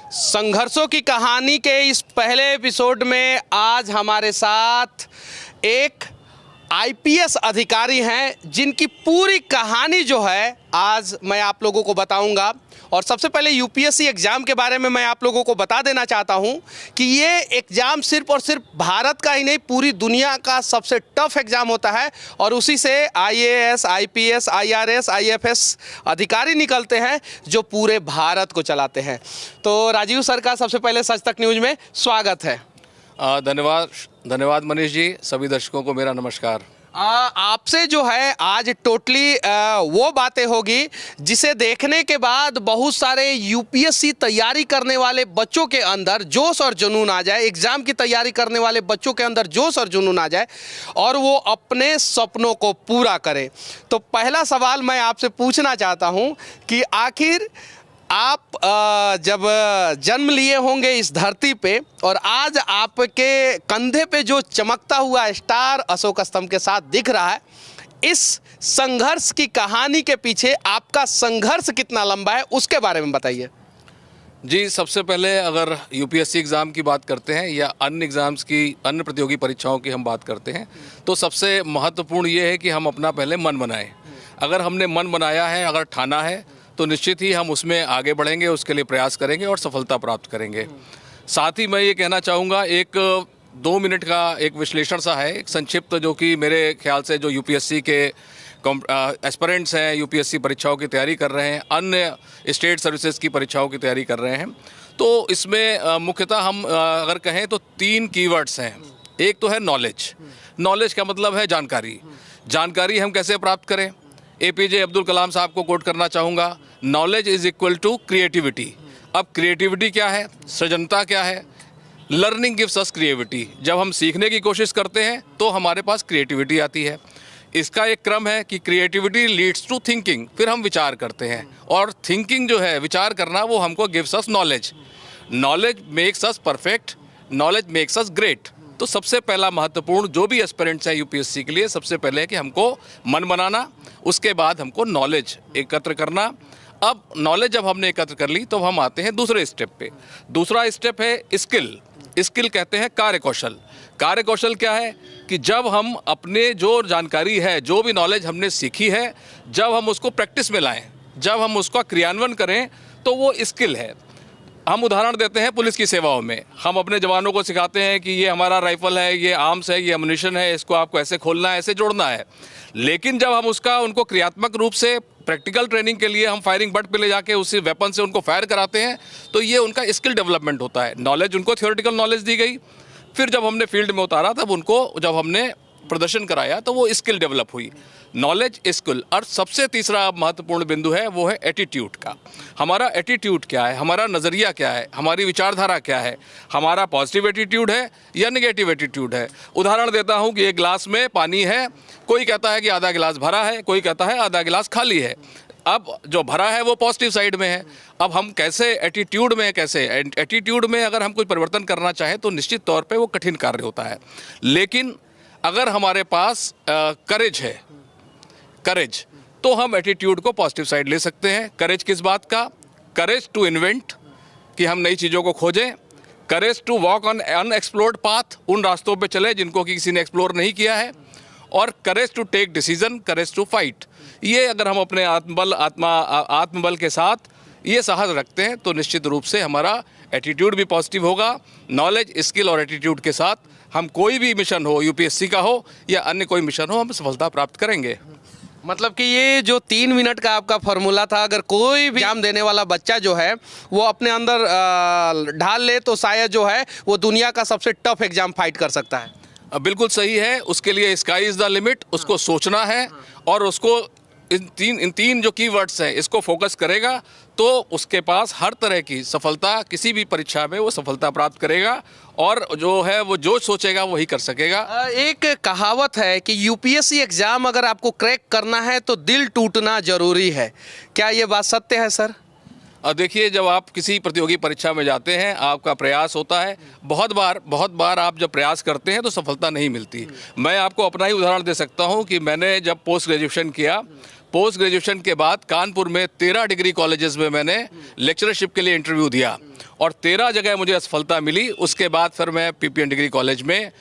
संघर्षों की कहानी के इस पहले एपिसोड में आज हमारे साथ एक आईपीएस अधिकारी हैं जिनकी पूरी कहानी जो है आज मैं आप लोगों को बताऊंगा। और सबसे पहले यूपीएससी एग्ज़ाम के बारे में मैं आप लोगों को बता देना चाहता हूं कि ये एग्ज़ाम सिर्फ और सिर्फ भारत का ही नहीं, पूरी दुनिया का सबसे टफ एग्ज़ाम होता है और उसी से आईएएस, आईपीएस, आईआरएस, आईएफएस अधिकारी निकलते हैं जो पूरे भारत को चलाते हैं। तो राजीव सर का सबसे पहले सच तक न्यूज़ में स्वागत है। धन्यवाद मनीष जी। सभी दर्शकों को मेरा नमस्कार। आपसे जो है आज टोटली वो बातें होगी जिसे देखने के बाद बहुत सारे यूपीएससी तैयारी करने वाले बच्चों के अंदर जोश और जुनून आ जाए, एग्ज़ाम की तैयारी करने वाले बच्चों के अंदर जोश और जुनून आ जाए और वो अपने सपनों को पूरा करें। तो पहला सवाल मैं आपसे पूछना चाहता हूँ कि आखिर आप जब जन्म लिए होंगे इस धरती पे और आज आपके कंधे पे जो चमकता हुआ स्टार अशोक स्तंभ के साथ दिख रहा है, इस संघर्ष की कहानी के पीछे आपका संघर्ष कितना लंबा है उसके बारे में बताइए। जी, सबसे पहले अगर यूपीएससी एग्ज़ाम की बात करते हैं या अन्य एग्ज़ाम्स की, अन्य प्रतियोगी परीक्षाओं की हम बात करते हैं तो सबसे महत्वपूर्ण ये है कि हम अपना पहले मन बनाएं। अगर हमने मन बनाया है, अगर ठाना है तो निश्चित ही हम उसमें आगे बढ़ेंगे, उसके लिए प्रयास करेंगे और सफलता प्राप्त करेंगे। साथ ही मैं ये कहना चाहूँगा, एक 2 मिनट का एक विश्लेषण सा है, एक संक्षिप्त, जो कि मेरे ख्याल से जो यूपीएससी के एस्पिरेंट्स हैं, यूपीएससी परीक्षाओं की तैयारी कर रहे हैं, अन्य स्टेट सर्विसेज की परीक्षाओं की तैयारी कर रहे हैं, तो इसमें मुख्यतः हम अगर कहें तो 3 कीवर्ड्स हैं। एक तो है नॉलेज। नॉलेज का मतलब है जानकारी। जानकारी हम कैसे प्राप्त करें? एपीजे अब्दुल कलाम साहब को कोट करना चाहूँगा, knowledge is equal to creativity. अब क्रिएटिविटी क्या है, सृजनता क्या है? Learning gives us creativity. जब हम सीखने की कोशिश करते हैं तो हमारे पास क्रिएटिविटी आती है। इसका एक क्रम है कि क्रिएटिविटी लीड्स टू थिंकिंग, फिर हम विचार करते हैं और थिंकिंग जो है, विचार करना, वो हमको gives us knowledge. Knowledge makes us perfect, knowledge makes us great. तो सबसे पहला महत्वपूर्ण जो भी एस्पिरेंट्स हैं यूपीएससी के लिए, सबसे पहले है कि हमको मन बनाना, उसके बाद हमको नॉलेज एकत्र करना। अब नॉलेज जब हमने एकत्र कर ली तो हम आते हैं दूसरे स्टेप पे। दूसरा स्टेप है स्किल। स्किल कहते हैं कार्यकौशल। कार्यकौशल क्या है कि जब हम अपने जो जानकारी है, जो भी नॉलेज हमने सीखी है, जब हम उसको प्रैक्टिस में लाएं, जब हम उसका क्रियान्वयन करें, तो वो स्किल है। हम उदाहरण देते हैं पुलिस की सेवाओं में, हम अपने जवानों को सिखाते हैं कि ये हमारा राइफल है, ये आर्म्स है, ये एमुनिशन है, इसको आपको ऐसे खोलना है, ऐसे जोड़ना है। लेकिन जब हम उनको क्रियात्मक रूप से प्रैक्टिकल ट्रेनिंग के लिए हम फायरिंग बट पे ले जाके उसी वेपन से उनको फायर कराते हैं, तो ये उनका स्किल डेवलपमेंट होता है। नॉलेज, उनको थ्योरेटिकल नॉलेज दी गई, फिर जब हमने फील्ड में उतारा, तब उनको जब हमने प्रदर्शन कराया तो वो स्किल डेवलप हुई। Knowledge, skill. और सबसे तीसरा महत्वपूर्ण बिंदु है, वो है एटीट्यूड का। हमारा एटीट्यूड क्या है, हमारा नज़रिया क्या है, हमारी विचारधारा क्या है, हमारा पॉजिटिव एटीट्यूड है या नेगेटिव एटीट्यूड है। उदाहरण देता हूँ कि एक गिलास में पानी है, कोई कहता है कि आधा गिलास भरा है, कोई कहता है आधा गिलास खाली है। अब जो भरा है वो पॉजिटिव साइड में है। अब हम कैसे एटीट्यूड में अगर हम कोई परिवर्तन करना चाहें तो निश्चित तौर पे वो कठिन कार्य होता है। लेकिन अगर हमारे पास करेज, तो हम एटीट्यूड को पॉजिटिव साइड ले सकते हैं। करेज किस बात का? करेज टू इन्वेंट, कि हम नई चीज़ों को खोजें। Courage to walk on unexplored path, उन रास्तों पे चले जिनको कि किसी ने एक्सप्लोर नहीं किया है। और courage to take decision, courage to fight. ये अगर हम अपने आत्मबल के साथ ये साहस रखते हैं तो निश्चित रूप से हमारा एटीट्यूड भी पॉजिटिव होगा। नॉलेज, स्किल और एटीट्यूड के साथ हम कोई भी मिशन हो, यूपीएससी का हो या अन्य कोई मिशन हो, हम सफलता प्राप्त करेंगे। मतलब कि ये जो 3 मिनट का आपका फॉर्मूला था, अगर कोई भी एग्जाम देने वाला बच्चा जो है वो अपने अंदर ढाल ले तो शायद जो है वो दुनिया का सबसे टफ एग्जाम फाइट कर सकता है। बिल्कुल सही है। उसके लिए स्काई इज़ द लिमिट, उसको सोचना है और उसको इन तीन जो कीवर्ड्स हैं इसको फोकस करेगा तो उसके पास हर तरह की सफलता, किसी भी परीक्षा में वो सफलता प्राप्त करेगा और जो है वो जो सोचेगा वही कर सकेगा। एक कहावत है कि यूपीएससी एग्जाम अगर आपको क्रैक करना है तो दिल टूटना जरूरी है। क्या ये बात सत्य है सर? देखिए, जब आप किसी प्रतियोगी परीक्षा में जाते हैं, आपका प्रयास होता है, बहुत बार आप जब प्रयास करते हैं तो सफलता नहीं मिलती। मैं आपको अपना ही उदाहरण दे सकता हूं कि मैंने जब पोस्ट पोस्ट ग्रेजुएशन के बाद कानपुर में 13 डिग्री कॉलेजेस में मैंने लेक्चरशिप के लिए इंटरव्यू दिया और 13 जगह मुझे सफलता मिली। उसके बाद फिर मैं पीपीएन डिग्री कॉलेज में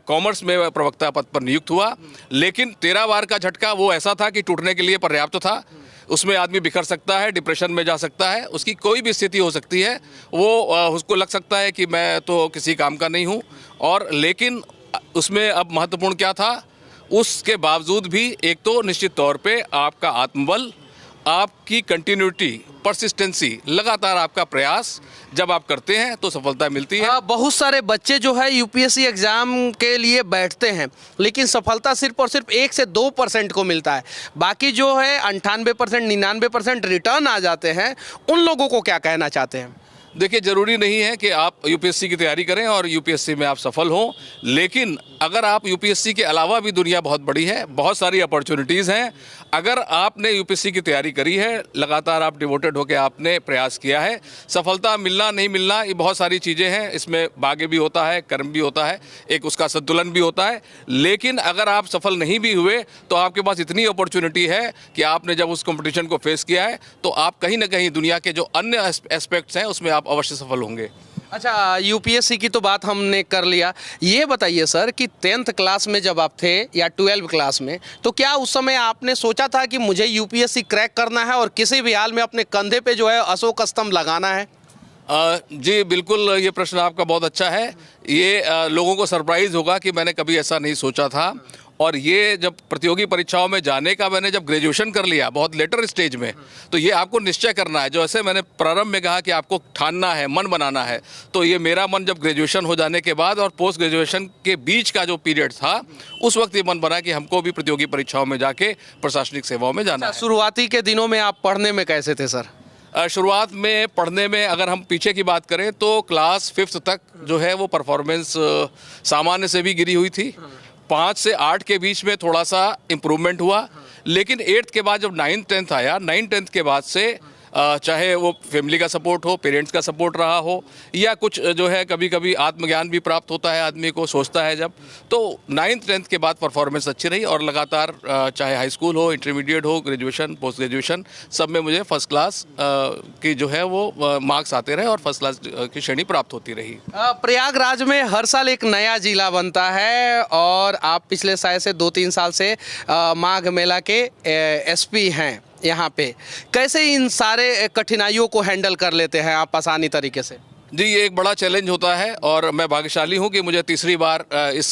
कॉमर्स में प्रवक्ता पद पर नियुक्त हुआ। लेकिन 13 बार का झटका वो ऐसा था कि टूटने के लिए पर्याप्त था। उसमें आदमी बिखर सकता है, डिप्रेशन में जा सकता है, उसकी कोई भी स्थिति हो सकती है, वो उसको लग सकता है कि मैं तो किसी काम का नहीं हूँ। और लेकिन उसमें अब महत्वपूर्ण क्या था, उसके बावजूद भी एक तो निश्चित तौर पे आपका आत्मबल, आपकी कंटिन्यूटी, परसिस्टेंसी, लगातार आपका प्रयास जब आप करते हैं तो सफलता मिलती है। बहुत सारे बच्चे जो है यूपीएससी एग्जाम के लिए बैठते हैं, लेकिन सफलता सिर्फ और सिर्फ 1 से 2% को मिलता है। बाकी जो है 98%, 99% रिटर्न आ जाते हैं। उन लोगों को क्या कहना चाहते हैं? देखिए, ज़रूरी नहीं है कि आप यूपीएससी की तैयारी करें और यूपीएससी में आप सफल हों, लेकिन अगर आप यूपीएससी के अलावा भी दुनिया बहुत बड़ी है, बहुत सारी अपॉर्चुनिटीज़ हैं। अगर आपने यूपीएससी की तैयारी करी है, लगातार आप डिवोटेड होकर आपने प्रयास किया है, सफलता मिलना नहीं मिलना ये बहुत सारी चीज़ें हैं। इसमें भाग्य भी होता है, कर्म भी होता है, एक उसका संतुलन भी होता है। लेकिन अगर आप सफल नहीं भी हुए तो आपके पास इतनी अपॉर्चुनिटी है कि आपने जब उस कंपटीशन को फेस किया है तो आप कहीं ना कहीं दुनिया के जो अन्य एस्पेक्ट्स हैं उसमें आप अवश्य सफल होंगे। अच्छा, यूपीएससी की तो बात हमने कर लिया। ये बताइए सर कि 10th क्लास में जब आप थे या 12th क्लास में, तो क्या उस समय आपने सोचा था कि मुझे यूपीएससी क्रैक करना है और किसी भी हाल में अपने कंधे पे जो है अशोक स्तंभ लगाना है? जी बिल्कुल, ये प्रश्न आपका बहुत अच्छा है। ये लोगों को सरप्राइज़ होगा कि मैंने कभी ऐसा नहीं सोचा था। और ये जब प्रतियोगी परीक्षाओं में जाने का मैंने जब ग्रेजुएशन कर लिया बहुत लेटर स्टेज में, तो ये आपको निश्चय करना है। जो ऐसे मैंने प्रारंभ में कहा कि आपको ठानना है, मन बनाना है, तो ये मेरा मन जब ग्रेजुएशन हो जाने के बाद और पोस्ट ग्रेजुएशन के बीच का जो पीरियड था, उस वक्त ये मन बना कि हमको भी प्रतियोगी परीक्षाओं में जाके प्रशासनिक सेवाओं में जाना है। शुरुआती के दिनों में आप पढ़ने में कैसे थे सर? शुरुआत में पढ़ने में अगर हम पीछे की बात करें तो क्लास 5th तक जो है वो परफॉर्मेंस सामान्य से भी गिरी हुई थी। 5 से 8 के बीच में थोड़ा सा इम्प्रूवमेंट हुआ, लेकिन 8th के बाद जब 9th 10th आया, 9th 10th के बाद से चाहे वो फैमिली का सपोर्ट हो, पेरेंट्स का सपोर्ट रहा हो, या कुछ जो है कभी कभी आत्मज्ञान भी प्राप्त होता है आदमी को, सोचता है जब, तो 9th 10th के बाद परफॉर्मेंस अच्छी रही और लगातार चाहे हाई स्कूल हो, इंटरमीडिएट हो, ग्रेजुएशन, पोस्ट ग्रेजुएशन, सब में मुझे फर्स्ट क्लास की जो है वो मार्क्स आते रहे और फर्स्ट क्लास की श्रेणी प्राप्त होती रही। प्रयागराज में हर साल एक नया जिला बनता है और आप पिछले शायद से 2-3 साल से माघ मेला के एसपी हैं यहाँ पे। कैसे इन सारे कठिनाइयों को हैंडल कर लेते हैं आप आसानी तरीके से? जी, ये एक बड़ा चैलेंज होता है और मैं भाग्यशाली हूँ कि मुझे तीसरी बार इस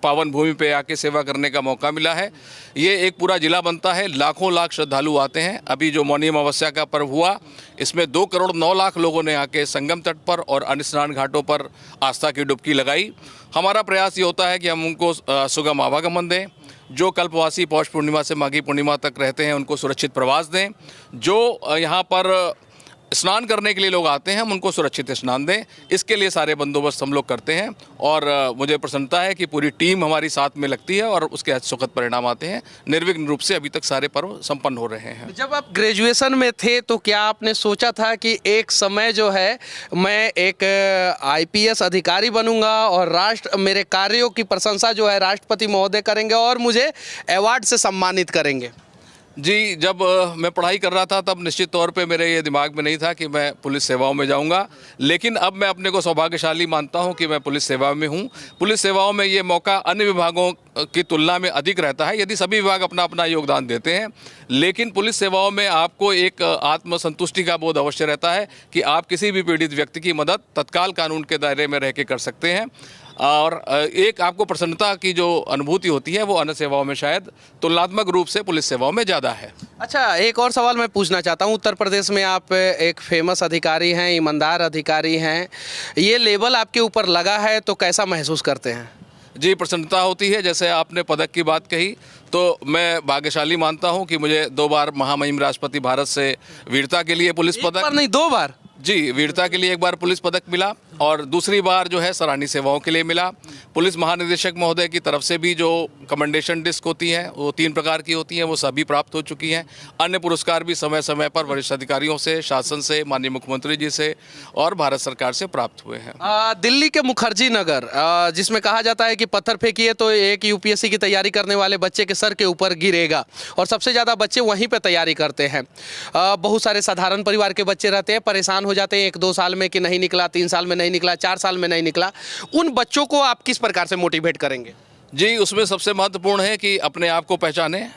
पावन भूमि पे आके सेवा करने का मौका मिला है। ये एक पूरा जिला बनता है, लाखों लाख श्रद्धालु आते हैं। अभी जो मौनी अमावस्या का पर्व हुआ, इसमें 2 करोड़ 9 लाख लोगों ने आके संगम तट पर और अन्य स्नान घाटों पर आस्था की डुबकी लगाई। हमारा प्रयास ये होता है कि हम उनको सुगम आवागमन दें। जो कल्पवासी पौष पूर्णिमा से माघी पूर्णिमा तक रहते हैं उनको सुरक्षित प्रवास दें। जो यहाँ पर स्नान करने के लिए लोग आते हैं हम उनको सुरक्षित स्नान दें। इसके लिए सारे बंदोबस्त हम लोग करते हैं और मुझे प्रसन्नता है कि पूरी टीम हमारी साथ में लगती है और उसके सुखद परिणाम आते हैं। निर्विघ्न रूप से अभी तक सारे पर्व संपन्न हो रहे हैं। जब आप ग्रेजुएशन में थे तो क्या आपने सोचा था कि एक समय जो है मैं एक आईपीएस अधिकारी बनूंगा और राष्ट्र मेरे कार्यों की प्रशंसा जो है राष्ट्रपति महोदय करेंगे और मुझे अवार्ड से सम्मानित करेंगे? जी, जब मैं पढ़ाई कर रहा था तब निश्चित तौर पे मेरे ये दिमाग में नहीं था कि मैं पुलिस सेवाओं में जाऊंगा, लेकिन अब मैं अपने को सौभाग्यशाली मानता हूं कि मैं पुलिस सेवा में हूं। पुलिस सेवाओं में ये मौका अन्य विभागों की तुलना में अधिक रहता है, यदि सभी विभाग अपना अपना योगदान देते हैं, लेकिन पुलिस सेवाओं में आपको एक आत्मसंतुष्टि का बोध अवश्य रहता है कि आप किसी भी पीड़ित व्यक्ति की मदद तत्काल कानून के दायरे में रह के कर सकते हैं और एक आपको प्रसन्नता की जो अनुभूति होती है वो अन्य सेवाओं में शायद तुलनात्मक रूप से पुलिस सेवाओं में ज़्यादा है। अच्छा, एक और सवाल मैं पूछना चाहता हूँ। उत्तर प्रदेश में आप एक फेमस अधिकारी हैं, ईमानदार अधिकारी हैं, ये लेबल आपके ऊपर लगा है तो कैसा महसूस करते हैं? जी, प्रसन्नता होती है। जैसे आपने पदक की बात कही तो मैं भाग्यशाली मानता हूं कि मुझे 2 बार महामहिम राष्ट्रपति भारत से वीरता के लिए पुलिस पदक, 1 बार नहीं 2 बार? जी, वीरता के लिए एक बार पुलिस पदक मिला और दूसरी बार जो है सराहनीय सेवाओं के लिए मिला। पुलिस महानिदेशक महोदय की तरफ से भी जो कमेंडेशन डिस्क होती हैं वो 3 प्रकार की होती हैं, वो सभी प्राप्त हो चुकी हैं। अन्य पुरस्कार भी समय समय पर वरिष्ठ अधिकारियों से, शासन से, माननीय मुख्यमंत्री जी से और भारत सरकार से प्राप्त हुए हैं। दिल्ली के मुखर्जी नगर जिसमें कहा जाता है कि पत्थर फेंकिए तो एक यूपीएससी की तैयारी करने वाले बच्चे के सर के ऊपर गिरेगा, और सबसे ज़्यादा बच्चे वहीं पे तैयारी करते हैं। बहुत सारे साधारण परिवार के बच्चे रहते हैं, परेशान हो जाते हैं 1-2 साल में कि नहीं निकला, 3 साल में नहीं निकला, 4 साल में नहीं निकला। उन बच्चों को आप किस प्रकार से मोटिवेट करेंगे? जी, उसमें सबसे महत्वपूर्ण है कि अपने आप को पहचाने,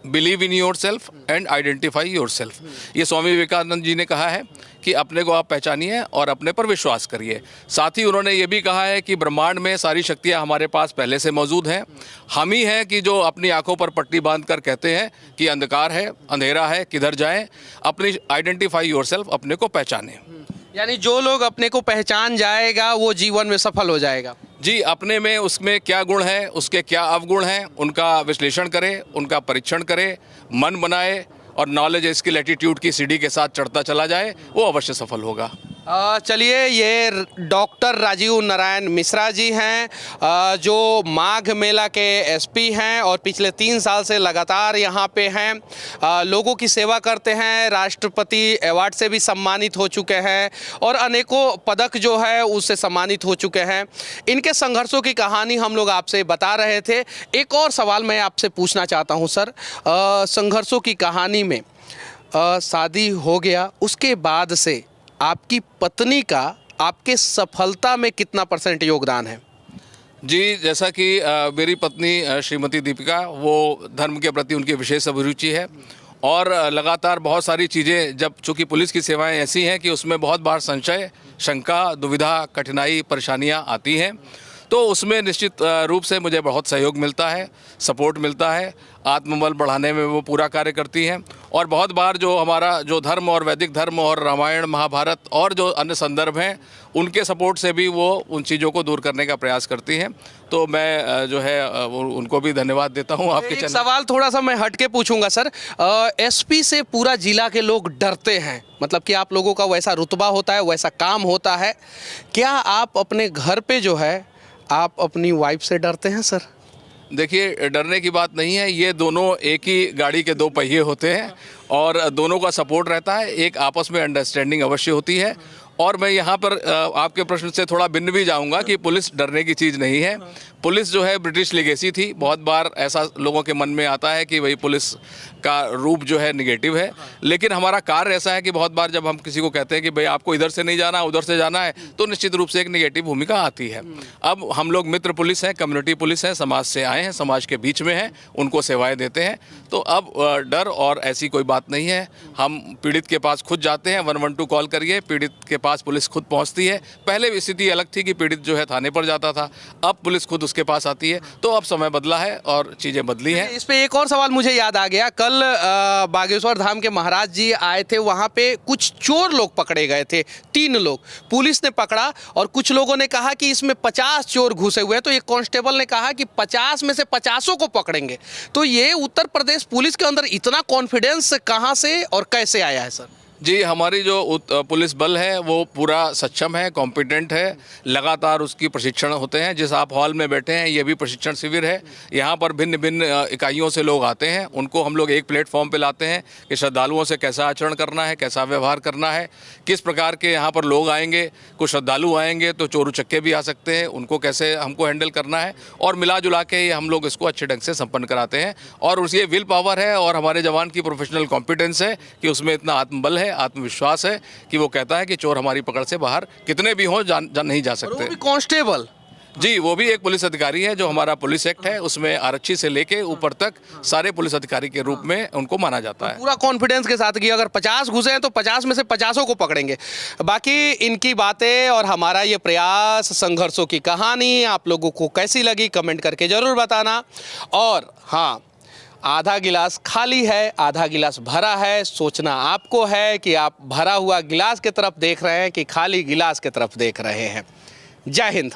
believe in your self and identify your self. ये स्वामी विवेकानंद जी ने कहा है कि अपने को आप पहचानिए और अपने पर विश्वास करिए। साथ ही उन्होंने ये भी कहा है कि ब्रह्मांड में सारी शक्तियाँ हमारे पास पहले से मौजूद हैं। हम ही हैं कि जो अपनी आंखों पर पट्टी बांध कर कहते हैं कि अंधकार है, अंधेरा है, किधर जाएं। अपनी आइडेंटिफाई योर सेल्फ, अपने को पहचानें। यानी जो लोग अपने को पहचान जाएगा वो जीवन में सफल हो जाएगा। जी, अपने में उसमें क्या गुण है, उसके क्या अवगुण हैं, उनका विश्लेषण करें, उनका परीक्षण करें, मन बनाए और नॉलेज स्किल एटीट्यूड की सीढ़ी के साथ चढ़ता चला जाए, वो अवश्य सफल होगा। चलिए, ये डॉक्टर राजीव नारायण मिश्रा जी हैं, जो माघ मेला के एसपी हैं और पिछले 3 साल से लगातार यहाँ पे हैं, लोगों की सेवा करते हैं, राष्ट्रपति अवार्ड से भी सम्मानित हो चुके हैं और अनेकों पदक जो है उससे सम्मानित हो चुके हैं। इनके संघर्षों की कहानी हम लोग आपसे बता रहे थे। एक और सवाल मैं आपसे पूछना चाहता हूँ सर, संघर्षों की कहानी में शादी हो गया, उसके बाद से आपकी पत्नी का आपके सफलता में कितना % योगदान है? जी, जैसा कि मेरी पत्नी श्रीमती दीपिका, वो धर्म के प्रति उनकी विशेष अभिरुचि है और लगातार बहुत सारी चीज़ें, जब चूँकि पुलिस की सेवाएं ऐसी हैं कि उसमें बहुत बार संशय, शंका, दुविधा, कठिनाई, परेशानियां आती हैं, तो उसमें निश्चित रूप से मुझे बहुत सहयोग मिलता है, सपोर्ट मिलता है। आत्मबल बढ़ाने में वो पूरा कार्य करती हैं और बहुत बार जो हमारा जो धर्म और वैदिक धर्म और रामायण, महाभारत और जो अन्य संदर्भ हैं, उनके सपोर्ट से भी वो उन चीज़ों को दूर करने का प्रयास करती हैं। तो मैं जो है उनको भी धन्यवाद देता हूँ। आपके चैनल सवाल थोड़ा सा मैं हट के पूछूंगा सर, एसपी से पूरा जिला के लोग डरते हैं, मतलब कि आप लोगों का वैसा रुतबा होता है, वैसा काम होता है। क्या आप अपने घर पे जो है आप अपनी वाइफ से डरते हैं सर? देखिए, डरने की बात नहीं है, ये दोनों एक ही गाड़ी के 2 पहिए होते हैं और दोनों का सपोर्ट रहता है, एक आपस में अंडरस्टैंडिंग अवश्य होती है। और मैं यहाँ पर आपके प्रश्न से थोड़ा भिन्न भी जाऊँगा कि पुलिस डरने की चीज़ नहीं है। पुलिस जो है ब्रिटिश लेगेसी थी। बहुत बार ऐसा लोगों के मन में आता है कि भाई पुलिस का रूप जो है निगेटिव है, लेकिन हमारा कार्य ऐसा है कि बहुत बार जब हम किसी को कहते हैं कि भाई आपको इधर से नहीं जाना, उधर से जाना है, तो निश्चित रूप से एक निगेटिव भूमिका आती है। अब हम लोग मित्र पुलिस हैं, कम्युनिटी पुलिस हैं, समाज से आए हैं, समाज के बीच में हैं, उनको सेवाएं देते हैं। तो अब डर और ऐसी कोई बात नहीं है। हम पीड़ित के पास खुद जाते हैं, 112 कॉल करिए, पीड़ित के पास पुलिस खुद पहुँचती है। पहले स्थिति अलग थी कि पीड़ित जो है थाने पर जाता था, अब पुलिस खुद उसके पास आती है। तो अब समय बदला है और चीज़ें बदली हैं। इस पे एक और सवाल मुझे याद आ गया, कल बागेश्वर धाम के महाराज जी आए थे, वहाँ पे कुछ चोर लोग पकड़े गए थे, 3 लोग पुलिस ने पकड़ा और कुछ लोगों ने कहा कि इसमें 50 चोर घुसे हुए हैं, तो एक कांस्टेबल ने कहा कि 50 में से 50 को पकड़ेंगे। तो ये उत्तर प्रदेश पुलिस के अंदर इतना कॉन्फिडेंस कहाँ से और कैसे आया है सर? जी, हमारी जो पुलिस बल है वो पूरा सक्षम है, कॉम्पिटेंट है। लगातार उसकी प्रशिक्षण होते हैं। जिस आप हॉल में बैठे हैं, ये भी प्रशिक्षण शिविर है। यहाँ पर भिन्न भिन्न इकाइयों से लोग आते हैं, उनको हम लोग एक प्लेटफॉर्म पे लाते हैं कि श्रद्धालुओं से कैसा आचरण करना है, कैसा व्यवहार करना है, किस प्रकार के यहाँ पर लोग आएंगे। कुछ श्रद्धालु आएंगे तो चोर उचक्के भी आ सकते हैं, उनको कैसे हमको हैंडल करना है, और मिला जुला के ये हम लोग इसको अच्छे ढंग से संपन्न कराते हैं। और उसकी विल पावर है और हमारे जवान की प्रोफेशनल कॉम्पिटेंस है कि उसमें इतना आत्मबल है, आत्मविश्वास है कि वो कहता है कि चोर हमारी पकड़ से बाहर कितने भी हों नहीं जा सकते। कांस्टेबल जी, वो भी एक पुलिस अधिकारी है। जो हमारा पुलिस एक्ट है उसमें आरक्षी से लेके ऊपर तक सारे पुलिस अधिकारी के रूप में उनको माना जाता है। पूरा कॉन्फिडेंस के साथ कि अगर 50 घुसे हैं तो 50 में से 50 को पकड़ेंगे। बाकी इनकी बातें और हमारा ये प्रयास, संघर्षों की कहानी आप लोगों को कैसी लगी कमेंट करके ज़रूर बताना। और हाँ, आधा गिलास खाली है, आधा गिलास भरा है, सोचना आपको है कि आप भरा हुआ गिलास की तरफ देख रहे हैं कि खाली गिलास की तरफ देख रहे हैं। जय हिंद।